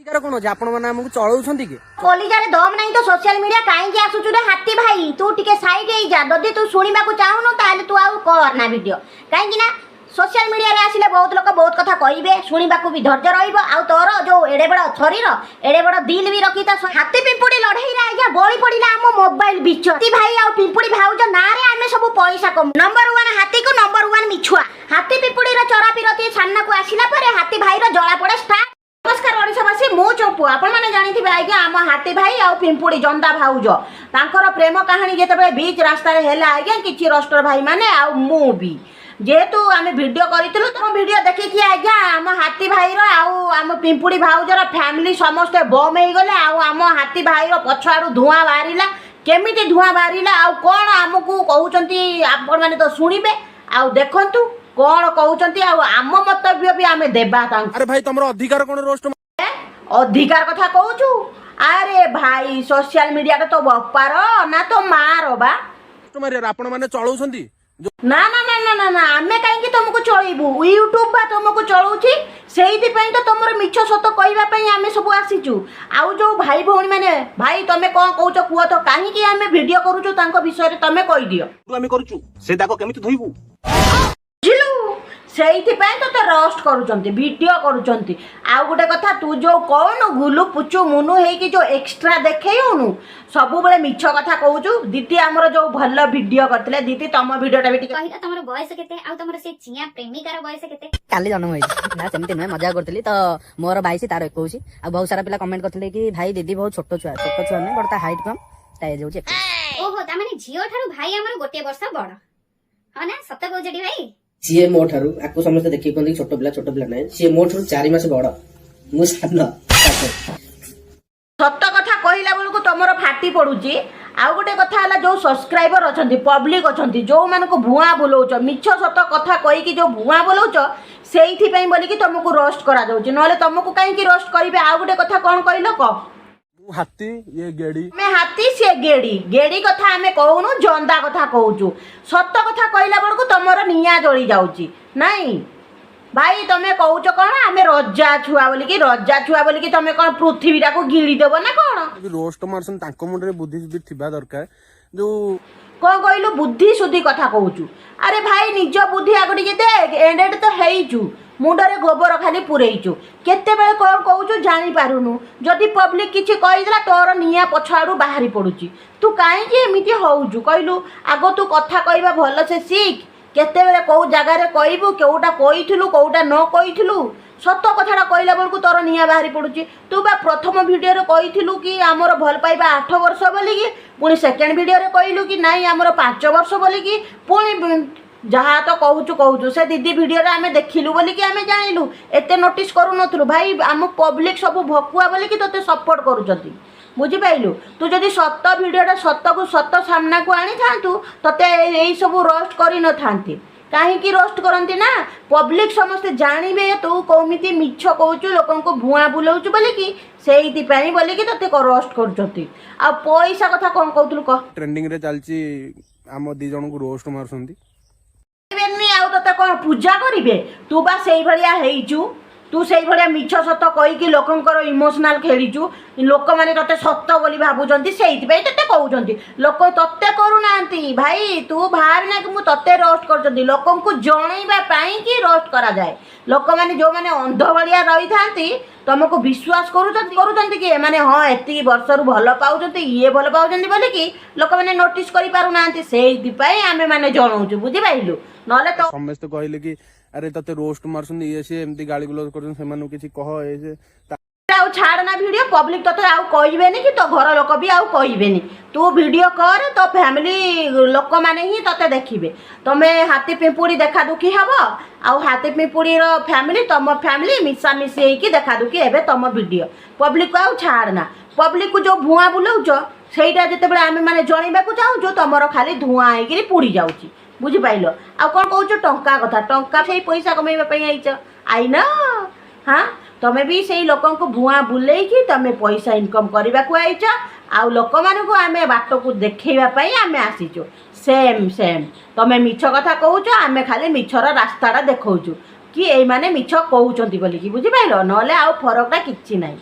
ଅଧିକାର କଣ ଅଛି ଆପଣ ମାନେ ଆମକୁ ଚଳଉଛନ୍ତି କି କଲିଜାରେ ଦମ ନାହିଁ ତ সোশ্যাল মিডিয়া କାହିଁକି ଆସୁଛୁ ରେ ହାତୀ ଭାଇ ତୁ ଟିକେ ସାଇଡ ହେଇ ଯା ଯଦି ତୁ ଶୁଣିବାକୁ ଚାହୁଁନୁ ତାହେଲେ ତୁ ଆଉ କର ନା ଭିଡିଓ କାହିଁକି ନା সোশ্যাল মিডিয়াରେ ଆସିଲେ ବହୁତ ଲୋକ ବହୁତ କଥା କହିବେ ଶୁଣିବାକୁ ବି ଧୈର୍ଯ୍ୟ ରହିବ ଆଉ ତୋର ଯୋଉ ଏଡେ ବଡ ଶରୀର ଏଡେ ବଡ ଦିଲ ବି ରଖି ତା ହାତୀ ପିମ୍ପୁଡି ଲଢେଇରେ ଆଜ୍ଞା ବଳି ପଡିଲା ଆମ ମୋବାଇଲ ବିଚ ହାତୀ ଭାଇ ଆଉ ପିମ୍ପୁଡି ଭାଉଜ ନାଁରେ ଆମେ ସବୁ ପଇସା କମୁ ନମ୍ବର 1 ହାତୀକୁ ନମ୍ବର 1 ମିଛୁଆ ହାତୀ ପିମ୍ପୁଡିର ଚରାପିରତି ସାମ୍ନାକୁ ଆସିଲା ପରେ ହାତୀ ଭାଇର ଜଳା ପଡେ ଷ୍ଟାର୍ଟ नमस्कार ओडिशावासी मु चंपू आपण माने जानिथिबे आज्ञा आम हाथी भाई आ पिंपुड़ी जंदा भाउज तांकर प्रेम कहानी जेतेबे बीच रास्ता रे हैला आज्ञा किछि रोस्टर भाई माने आ मु भी जेतु आमे वीडियो करितलु तो वीडियो देखि कि आज्ञा आम हाथी भाई रो आ आम पिंपुड़ी भाउज रो फैमिली समस्त बम हेई गले आ आम हाथी भाई रो पछाडू धुआं बाहरिला केमिति धुआं बाहरिला आ कोन हमकु कहउचंती आपण माने तो सुनिबे आ देखंतु कौन कहउचंती आ आम मतव्य भी आमे देबा तांक अरे भाई तमरो अधिकार कोन रोस्ट अधिकार कथा कहउछु अरे भाई सोशल मीडिया के तो बप्पार ना तो मार बा मारे आपण माने चळौछंती ना ना ना ना ना ना आमे काहे कि तुमको चळीबू यूट्यूब बा तुमको चळौछि सेहिति पई तो तमरो मिछ सत कहबा पई आमे सब आसीचु आउ जो भाई भौणी माने भाई तमे कोन कहउछ कुओ तो काहे कि आमे वीडियो करूछु तांको विषय रे तमे कहि दियो आमे करूछु से दाको केमिति धोइबू ସେଇଥିପାଇଁ ତତେ ରୋଷ୍ଟ କରୁଛନ୍ତି ଭିଡିଓ କରୁଛନ୍ତି ଆଉ ଗୋଟେ କଥା ତୁ ଯୋଉ କହୁନୁ ଗୁଲୁ ପୁଚୁ ମୁନୁ ହେଇକି ଯୋଉ ଏକ୍ସଟ୍ରା ଦେଖେଇଉନୁ ସବୁବେଳେ ମିଛ କଥା କହୁଛୁ ଦିଦି ଆମର ଯୋଉ ଭଲ ଭିଡିଓ କରିଥିଲେ ଦିଦି ତମ ଭିଡିଓଟା ବି ଟିକେ କହିଲା ତମର ବୟସ କେତେ ଆଉ ତମର ସେ ଚିଆ ପ୍ରେମିକାର ବୟସ କେତେ କାଲି ଜନ୍ମ ହେଇଛି ନା ସେମିତି ନୁହେଁ ମଜା କରୁଥିଲି ତ ମୋର 22 ତାର 21 ଆଉ ବହୁତ ସାରା ପିଲା କମେଣ୍ଟ କରିଥିଲେ କି ଭାଇ ଦିଦି ବହୁତ ଛୋଟ ଛୁଆ ନୁହେଁ ବଟ ତା ହାଇଟ୍ କମ ତା ଏଜ ହଉଛି 21 ଓହୋ ତା ମାନେ ଝିଅ ଠାରୁ ଭାଇ ଆମର ଗୋଟିଏ ବର୍ଷ ବଡ ହଁ ନା ସତ କହୁଛଟି ଭାଇ सीए मो ठारू आको समस्त देखि कोन छोट पिला नै सीए मो ठारू 4 मास बड़ मु सानो सत कथा कहला बेलू तुमर फाटी पड़ुची आउ गोटे कथा है जो सब्सक्राइबर अच्छा पब्लिक अच्छा जो मान को भुआ बुलाऊच मिछ सत कथा कहीकि जो भुआ बुलाऊच से बोलिकी तुमको रोस्ट करा ना तुमको कहीं रोस्ट करेंगे आउ गोटे कथा कौन कहल कह हाथी ये गेड़ी मैं हाथी से गेड़ी गेड़ी कथा आमे कहूनु जंदा कथा कहूचु सत कथा कहला बेलू तुमर निया जली जाउची नहीं भाई तमे कहूच कौन आमे रजा छुआ बोलिकी तमे कौन पृथ्वीटा को गिड़ी देव ना कौन रोस्ट मारसन तांको मुंडरे बुद्धि भी थिबा दरकार जो कौन कहलु बुद्धि सुद्धि कथा कहूचु अरे भाई निज बुद्धि आगो टिके देख एंडेड तो हेइचु मुंडरे गोबर खाली पुरेइचु केते बेले कौन कहूचु जानि पारुनु जदि पब्लिक किछि कहिदला तोर निया पछाडू बाहरी पडुची तू काहे जे एमिति होउचु कहलु आगो तू कथा कहबा भलो से सीख केते बेले को जगह रे कहबू केउटा कहिथिलु कोउटा न कहिथिलु सत कथाटा कहला बेलकु तोर निया बाहरी पडुची तू बा प्रथम वीडियो रे कहिथिलु कि हमर भल पाइबा 8 वर्ष बोलिकी पुनी सेकंड वीडियो रे कहलु कि नाही हमर 5 वर्ष बोलिकी पुनी जहाँ तो कहूचु से दीदी वीडियो रे आमे देखिलु बोलिकी आमे जानिलु एते नोटिस करू नथुलु भाई आम पब्लिक सब भकुआ बोलिकी तोते सपोर्ट करूचंती बुझी पाइलु तू जदि सत वीडियोटा सत को सत सामना को आनी थांतु तते एई सब रोस्ट करी न थांती काहेकि रोस्ट करंती ना पब्लिक समस्त जानिबे तू कोमिति मिछ कहूचु लोकन को भुआ बुलाउचु बोलिकी सेहिति पई बोलिकी तते को रोस्ट करूचंती आ पैसा कथा कोन कहतलु क ट्रेंडिंग रे चलची हम दी जण को रोस्ट मारसंती बेनी आउ तते कोन पूजा करिवे तू बा सेई भलिया हेइचु तू से भाया मिछ सत कहीकि लोकंकर इमोशनाल खेलीचु लोक मैंने ते सत बोली भावुंट से कहते लोक ते करूना भाई तू बाहर ना कि मुझे ते रोस्ट कर लोक जनवाई कि रोस्ट करा जाए लोक मैंने जो मैंने अंध भाया रही था तुमको विश्वास करुँच कि मैंने हाँ एति वर्ष रु भल पाँच ये भल पाँच बोलिकी लोक मैंने नोटिस करना से आमे मैंने जनाऊँ बुझीपारू ना तो समस्त कहले कि अरे तते रोस्ट मारसन ये से एमती गाली गुलो करन से मानु किछि कह ए से आउ छाड़ ना वीडियो पब्लिक तते आउ कहबेनी कि तो घर लोक भी आउ कहबेनी तू वीडियो कर तो फैमिली लोक माने ही तते देखिबे तमे हाथी पिंपुड़ी देखा दुखी हबो आउ हाथी पिंपुड़ी रो फैमिली तम फैमिली मिसा मिसी हे कि देखा दुखी एबे तम वीडियो पब्लिक को आउ छाड़ ना पब्लिक को जो भुआ बुलाउछ सेटा जते बेले आमे माने जणीबा को चाहू तमरो खाली धुआं हे कि पुड़ी जाउची बुझी पाइल आ कौन कहूँ टंका कथा टंका से पैसा कमेवाई आई न हाँ तुम्हें भी से लोक भुआ बुलेकी तुम पैसा इनकम करने को आईच आउ लोक मानू आम बाट को देखवाई आम आसीचु सेम सेम तुम्हें मिछ कथा कहूच आम खाली मिछर रास्ताटा देखौचु कि ये माने मिछ कहउचंती बोलिकी बुझी पाइल नले आउ फरकटा किछि नाही।